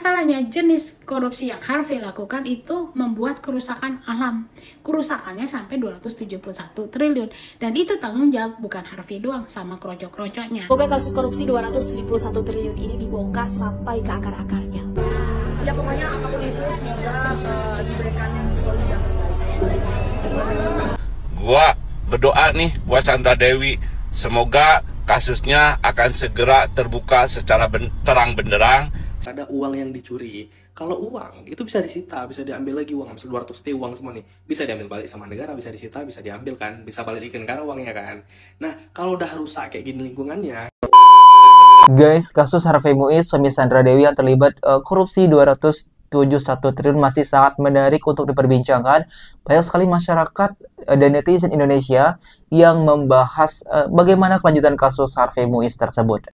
Masalahnya jenis korupsi yang Harvey lakukan itu membuat kerusakan alam. Kerusakannya sampai 271 triliun. Dan itu tanggung jawab bukan Harvey doang, sama kroco-kroconya. Semoga kasus korupsi 271 triliun ini dibongkar sampai ke akar-akarnya. Ya pokoknya apapun itu semoga diberikan solusi yang terbaik. Gua berdoa nih buat Sandra Dewi, semoga kasusnya akan segera terbuka secara terang benderang. Ada uang yang dicuri. Kalau uang itu bisa disita, bisa diambil lagi uang, misal 200 T uang semua nih, bisa diambil balik sama negara, bisa disita, bisa diambil kan, bisa balik ke negara uangnya kan. Nah, kalau udah rusak kayak gini lingkungannya. Guys, kasus Harvey Muiz, suami Sandra Dewi yang terlibat korupsi 271 triliun masih sangat menarik untuk diperbincangkan. Banyak sekali masyarakat dan netizen Indonesia yang membahas bagaimana kelanjutan kasus Harvey Muiz tersebut.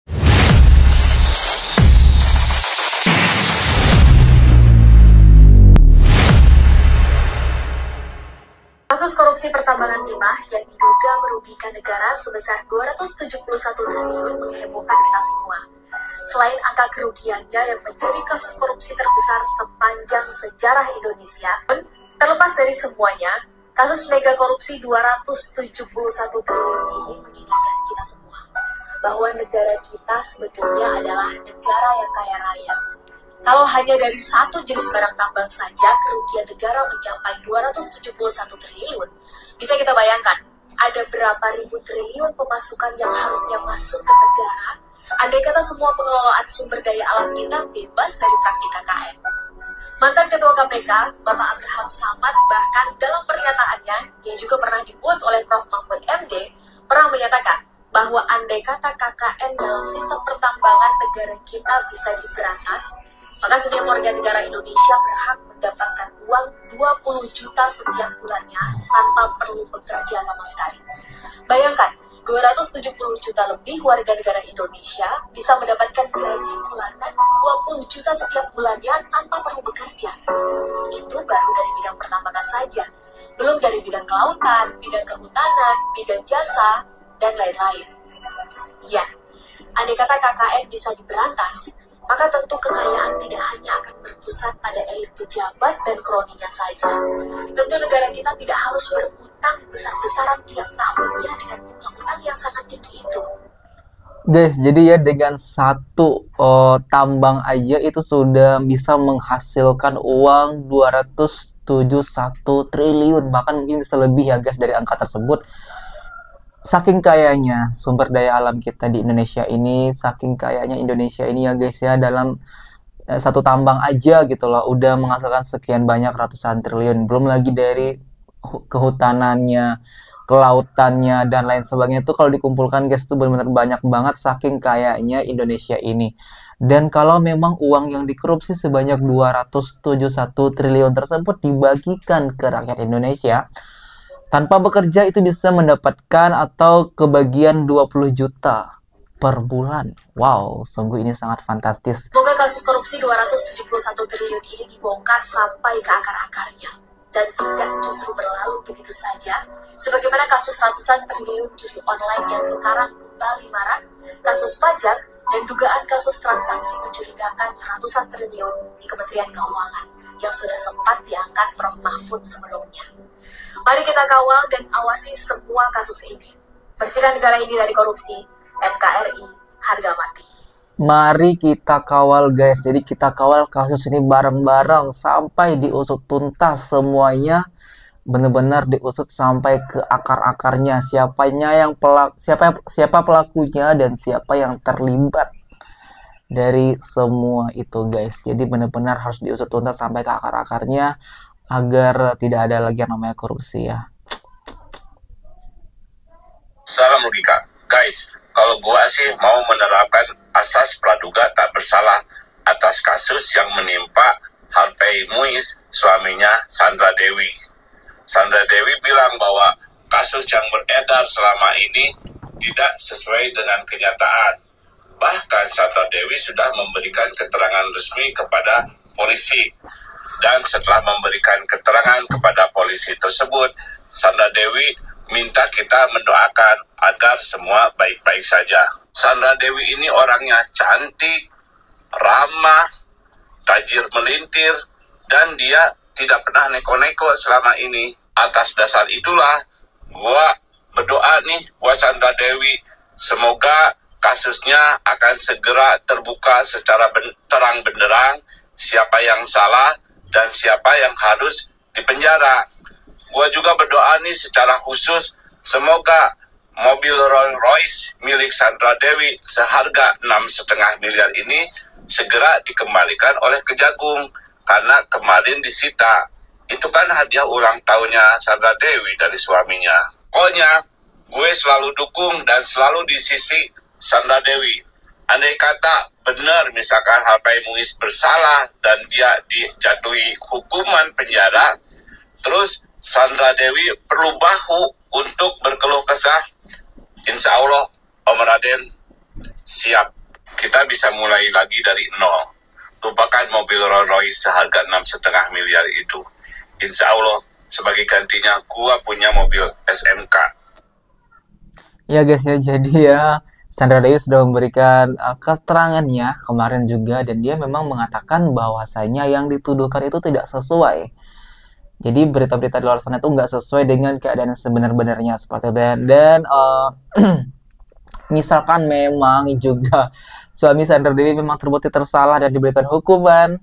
Kasus korupsi pertambangan timah yang diduga merugikan negara sebesar 271 triliun menghebohkan kita semua. Selain angka kerugiannya yang menjadi kasus korupsi terbesar sepanjang sejarah Indonesia, terlepas dari semuanya, kasus mega korupsi 271 triliun ini mengingatkan kita semua bahwa negara kita sebetulnya adalah negara yang kaya raya. Kalau hanya dari satu jenis barang tambang saja kerugian negara mencapai 271 triliun, bisa kita bayangkan ada berapa ribu triliun pemasukan yang harusnya masuk ke negara andai kata semua pengelolaan sumber daya alam kita bebas dari praktik KKN. Mantan Ketua KPK, Bapak Abraham Samad, bahkan dalam pernyataannya yang juga pernah dibuat oleh Prof. Mahfud MD, pernah menyatakan bahwa andai kata KKN dalam sistem pertambangan negara kita bisa diberantas, maka setiap warga negara Indonesia berhak mendapatkan uang 20 juta setiap bulannya tanpa perlu bekerja sama sekali. Bayangkan, 270 juta lebih warga negara Indonesia bisa mendapatkan gaji bulanan 20 juta setiap bulannya tanpa perlu bekerja. Itu baru dari bidang pertambangan saja. Belum dari bidang kelautan, bidang kehutanan, bidang jasa, dan lain-lain. Ya, andai kata KKN bisa diberantas, maka tentu kekayaan tidak hanya akan berpusat pada elit pejabat dan kroninya saja. Tentu negara kita tidak harus berutang besar-besaran tiap tahunnya dengan bunga utang yang sangat tinggi itu. Guys, jadi ya dengan satu tambang aja itu sudah bisa menghasilkan uang 271 triliun. Bahkan mungkin bisa lebih ya guys dari angka tersebut. Saking kayanya sumber daya alam kita di Indonesia ini, saking kayanya Indonesia ini ya guys ya, dalam satu tambang aja gitu loh, udah menghasilkan sekian banyak ratusan triliun. Belum lagi dari kehutanannya, kelautannya, dan lain sebagainya. Itu kalau dikumpulkan guys, itu benar-benar banyak banget saking kayanya Indonesia ini. Dan kalau memang uang yang dikorupsi sebanyak 271 triliun tersebut dibagikan ke rakyat Indonesia, tanpa bekerja itu bisa mendapatkan atau kebagian 20 juta per bulan. Wow, sungguh ini sangat fantastis. Semoga kasus korupsi 271 triliun ini dibongkar sampai ke akar-akarnya. Dan tidak justru berlalu begitu saja. Sebagaimana kasus ratusan triliun judi online yang sekarang kembali marak, kasus pajak, dan dugaan kasus transaksi mencurigakan ratusan triliun di Kementerian Keuangan yang sudah sempat diangkat Prof. Mahfud sebelumnya. Mari kita kawal dan awasi semua kasus ini. Bersihkan negara ini dari korupsi. NKRI, harga mati. Mari kita kawal guys. Jadi kita kawal kasus ini bareng-bareng sampai diusut tuntas semuanya. Benar-benar diusut sampai ke akar-akarnya. Siapa pelakunya dan siapa yang terlibat dari semua itu guys. Jadi benar-benar harus diusut tuntas sampai ke akar-akarnya, agar tidak ada lagi yang namanya korupsi ya. Salam logika. Guys, kalau gua sih mau menerapkan asas praduga tak bersalah atas kasus yang menimpa Harvey Muiz, suaminya Sandra Dewi. Sandra Dewi bilang bahwa kasus yang beredar selama ini tidak sesuai dengan kenyataan. Bahkan Sandra Dewi sudah memberikan keterangan resmi kepada polisi. Dan setelah memberikan keterangan kepada polisi tersebut, Sandra Dewi minta kita mendoakan agar semua baik-baik saja. Sandra Dewi ini orangnya cantik, ramah, tajir melintir, dan dia tidak pernah neko-neko selama ini. Atas dasar itulah, gua berdoa nih buat Sandra Dewi, semoga kasusnya akan segera terbuka secara terang benderang, siapa yang salah dan siapa yang harus dipenjara. Gua juga berdoa nih secara khusus, semoga mobil Rolls Royce milik Sandra Dewi seharga 6,5 miliar ini segera dikembalikan oleh Kejagung, karena kemarin disita. Itu kan hadiah ulang tahunnya Sandra Dewi dari suaminya. Pokoknya gue selalu dukung dan selalu di sisi Sandra Dewi. Andai kata benar misalkan Harvey Muiz bersalah dan dia dijatuhi hukuman penjara, terus Sandra Dewi perlu bahu untuk berkeluh kesah, insya Allah Om Raden siap. Kita bisa mulai lagi dari nol. Lupakan mobil Rolls Royce seharga 6,5 miliar itu. Insya Allah sebagai gantinya gua punya mobil SMK. Ya guys ya, jadi ya Sandra Dewi sudah memberikan keterangannya kemarin juga, dan dia memang mengatakan bahwasanya yang dituduhkan itu tidak sesuai. Jadi berita-berita di luar sana itu nggak sesuai dengan keadaan sebenar-benarnya seperti itu. Dan misalkan memang juga suami Sandra Dewi memang terbukti tersalah dan diberikan hukuman,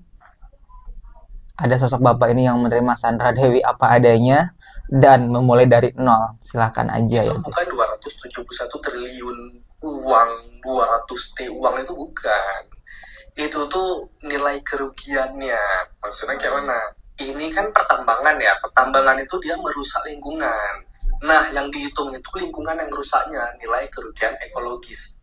ada sosok bapak ini yang menerima Sandra Dewi apa adanya dan memulai dari nol. Silahkan aja ya. Itu bukan 271 triliun uang, 200 T uang itu bukan. Itu tuh nilai kerugiannya. Maksudnya kayak mana? Ini kan pertambangan ya. Pertambangan itu dia merusak lingkungan. Nah, yang dihitung itu lingkungan yang rusaknya, nilai kerugian ekologis.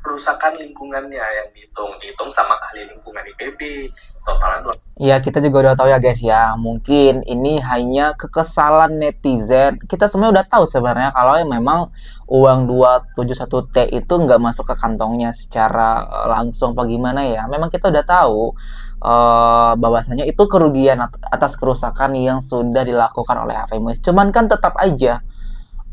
Kerusakan lingkungannya yang dihitung sama ahli lingkungan IPB, totalnya 2. Ya, kita juga udah tahu ya guys ya, mungkin ini hanya kekesalan netizen. Kita semua udah tahu sebenarnya kalau memang uang 271T itu nggak masuk ke kantongnya secara langsung apa gimana ya. Memang kita udah tahu bahwasanya itu kerugian atas kerusakan yang sudah dilakukan oleh Harvey Muiz. Cuman kan tetap aja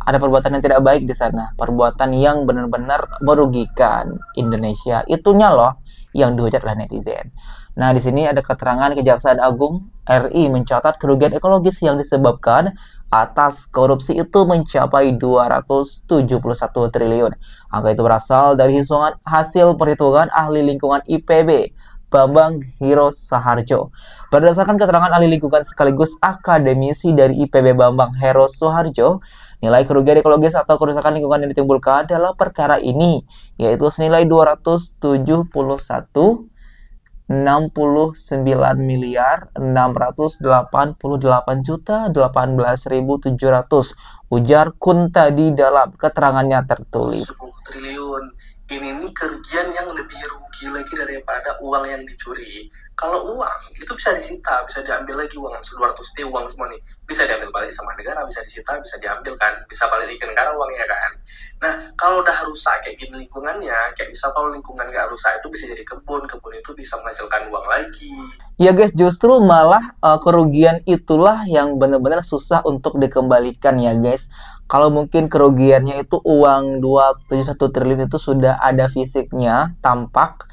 ada perbuatan yang tidak baik di sana, perbuatan yang benar-benar merugikan Indonesia. Itunya loh yang dihujat oleh netizen. Nah, di sini ada keterangan Kejaksaan Agung RI mencatat kerugian ekologis yang disebabkan atas korupsi itu mencapai 271 triliun. Angka itu berasal dari hasil perhitungan ahli lingkungan IPB, Bambang Hiro Saharjo. Berdasarkan keterangan ahli lingkungan sekaligus akademisi dari IPB Bambang Hero Suharjo, nilai kerugian ekologis atau kerusakan lingkungan yang ditimbulkan dalam perkara ini yaitu senilai 269 miliar 688 juta 18.700, ujar Kunta di dalam keterangannya tertulis. 10 triliun. Ini nih kerugian yang lebih rugi lagi daripada uang yang dicuri. Kalau uang itu bisa disita, bisa diambil lagi uang 200T uang semua nih. Bisa diambil balik sama negara, bisa disita, bisa diambil kan, bisa balik ke negara uangnya kan. Nah, kalau udah rusak kayak gini lingkungannya, kayak misal kalau lingkungan nggak rusak itu bisa jadi kebun itu bisa menghasilkan uang lagi. Ya guys, justru malah kerugian itulah yang benar-benar susah untuk dikembalikan ya guys. Kalau mungkin kerugiannya itu uang 271 triliun itu sudah ada fisiknya, tampak,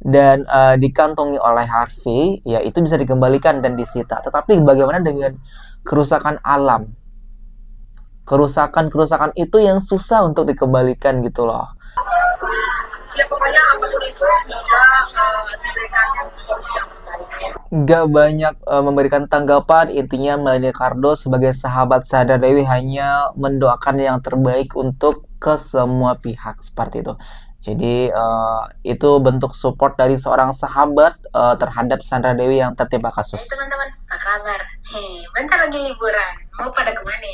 dan dikantongi oleh Harvey, ya itu bisa dikembalikan dan disita. Tetapi bagaimana dengan kerusakan alam? Kerusakan itu yang susah untuk dikembalikan gitu loh. Ya pokoknya apapun itu semoga diberikan solusi yang baik. Gak banyak memberikan tanggapan. Intinya Melanie Cardo sebagai sahabat Sandra Dewi hanya mendoakan yang terbaik untuk ke semua pihak seperti itu. Jadi itu bentuk support dari seorang sahabat terhadap Sandra Dewi yang tertimpa kasus. Hai teman-teman, apa kabar? Bentar lagi liburan, mau pada kemana?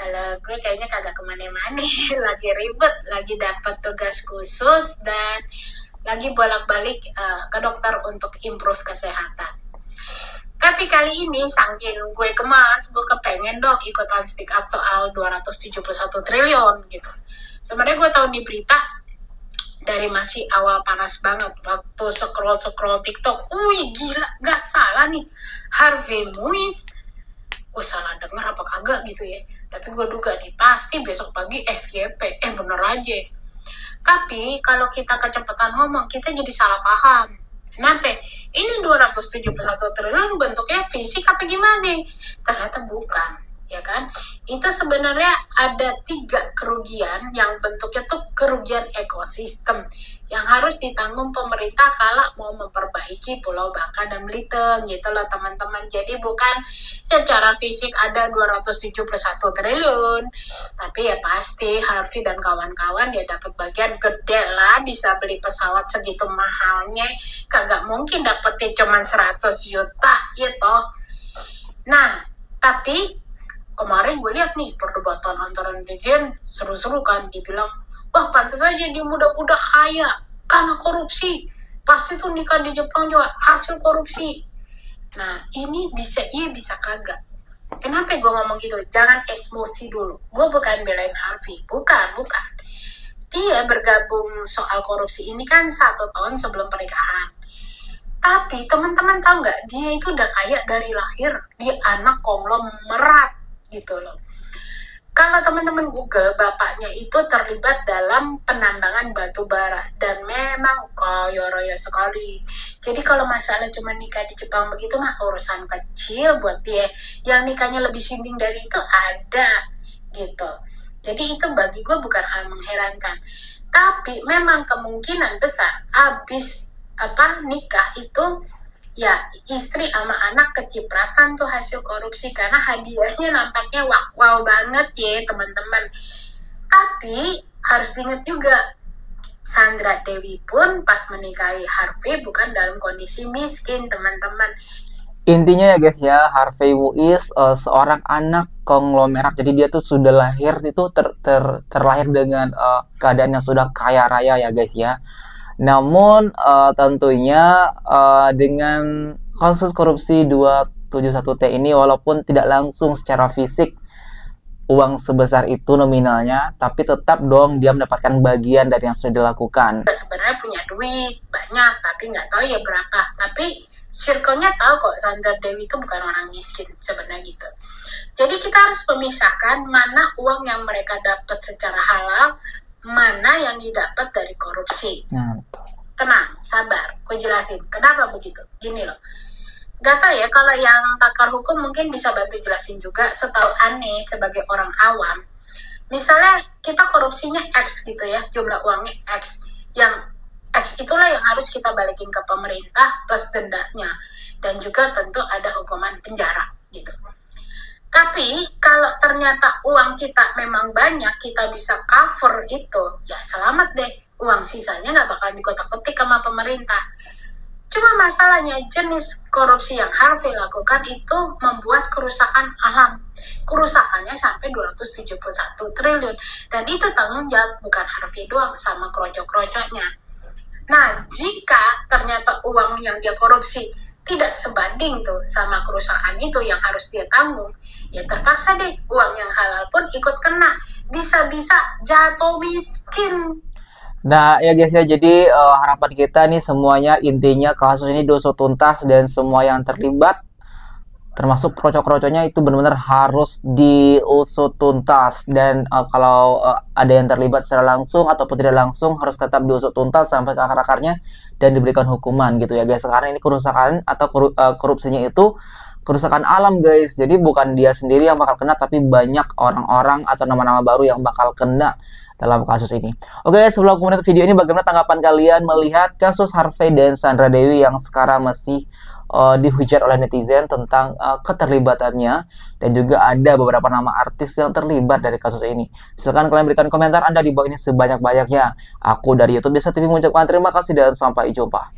Kalau gue kayaknya kagak kemana-mana, lagi ribet, lagi dapat tugas khusus dan lagi bolak-balik ke dokter untuk improve kesehatan. Tapi kali ini saking gue kemas, gue kepengen dong ikutan speak up soal 271 triliun gitu. Sebenarnya gue tahu di berita dari masih awal panas banget waktu scroll TikTok. Wih gila, gak salah nih Harvey Muiz. Gue salah denger apa kagak gitu ya. Tapi gue duga nih pasti besok pagi FYP. Bener aja. Tapi kalau kita kecepatan ngomong, kita jadi salah paham. Kenapa? Ini 271 triliun bentuknya fisik apa gimana? Ternyata bukan, ya kan? Itu sebenarnya ada 3 kerugian yang bentuknya tuh kerugian ekosistem yang harus ditanggung pemerintah kalau mau memperbaiki Pulau Bangka dan Belitung gitu loh teman-teman. Jadi bukan secara fisik ada 271 triliun, tapi ya pasti Harvey dan kawan-kawan ya dapat bagian gede lah, bisa beli pesawat segitu mahalnya, kagak mungkin dapetnya cuma 100 juta gitu. Nah, tapi kemarin gue lihat nih perdebatan antara netizen seru-seru kan, dibilang wah pantas aja dia muda-muda kaya karena korupsi, pasti tuh nikah di Jepang juga hasil korupsi. Nah ini bisa iya bisa kagak. Kenapa gue ngomong gitu? Jangan emosi dulu. Gue bukan belain Harvey, bukan. Dia bergabung soal korupsi ini kan 1 tahun sebelum pernikahan. Tapi teman-teman tahu nggak, dia itu udah kaya dari lahir, dia anak konglomerat gitu loh. Kalau teman-teman Google, bapaknya itu terlibat dalam penambangan batu bara dan memang kaya raya sekali. Jadi kalau masalah cuma nikah di Jepang begitu mah urusan kecil buat dia. Yang nikahnya lebih sinting dari itu ada gitu. Jadi itu bagi gue bukan hal mengherankan. Tapi memang kemungkinan besar abis nikah itu ya istri sama anak kecipratan tuh hasil korupsi karena hadiahnya nampaknya wow banget ya teman-teman. Tapi harus diingat juga Sandra Dewi pun pas menikahi Harvey bukan dalam kondisi miskin teman-teman. Intinya ya guys ya, Harvey Muiz seorang anak konglomerat. Jadi dia tuh sudah lahir itu terlahir dengan keadaan yang sudah kaya raya ya guys ya. Namun tentunya dengan kasus korupsi 271T ini walaupun tidak langsung secara fisik uang sebesar itu nominalnya, tapi tetap dong dia mendapatkan bagian dari yang sudah dilakukan. Sebenarnya punya duit banyak, tapi nggak tahu ya berapa. Tapi circle-nya tahu kok Sandra Dewi itu bukan orang miskin sebenarnya gitu. Jadi kita harus memisahkan mana uang yang mereka dapat secara halal, mana yang didapat dari korupsi. Tenang, sabar, aku jelasin kenapa begitu. Gini loh, gak tau ya, kalau yang pakar hukum mungkin bisa bantu jelasin juga. Setahu aneh sebagai orang awam, misalnya kita korupsinya X gitu ya, jumlah uangnya X, yang X itulah yang harus kita balikin ke pemerintah plus dendanya, dan juga tentu ada hukuman penjara gitu. Tapi kalau ternyata uang kita memang banyak, kita bisa cover itu, ya selamat deh. Uang sisanya nggak bakal dikotak-kotik sama pemerintah. Cuma masalahnya jenis korupsi yang Harvey lakukan itu membuat kerusakan alam. Kerusakannya sampai 271 triliun. Dan itu tanggung jawab bukan Harvey doang sama kroco-kroconya. Nah, jika ternyata uang yang dia korupsi tidak sebanding tuh sama kerusakan itu yang harus dia tanggung, ya terpaksa deh uang yang halal pun ikut kena, bisa-bisa jatuh miskin. Nah ya guys ya, jadi harapan kita nih semuanya intinya kasus ini diusut tuntas dan semua yang terlibat termasuk kroco-kroconya itu benar-benar harus diusut tuntas. Dan kalau ada yang terlibat secara langsung ataupun tidak langsung harus tetap diusut tuntas sampai ke akar-akarnya dan diberikan hukuman gitu ya guys. Sekarang ini kerusakan atau korupsinya itu kerusakan alam guys. Jadi bukan dia sendiri yang bakal kena, tapi banyak orang-orang atau nama-nama baru yang bakal kena dalam kasus ini. Oke, sebelum aku menutup video ini, bagaimana tanggapan kalian melihat kasus Harvey dan Sandra Dewi yang sekarang masih dihujat oleh netizen tentang keterlibatannya, dan juga ada beberapa nama artis yang terlibat dari kasus ini. Silahkan kalian berikan komentar Anda di bawah ini sebanyak-banyaknya. Aku dari YouTube Desa TV mengucapkan terima kasih dan sampai jumpa.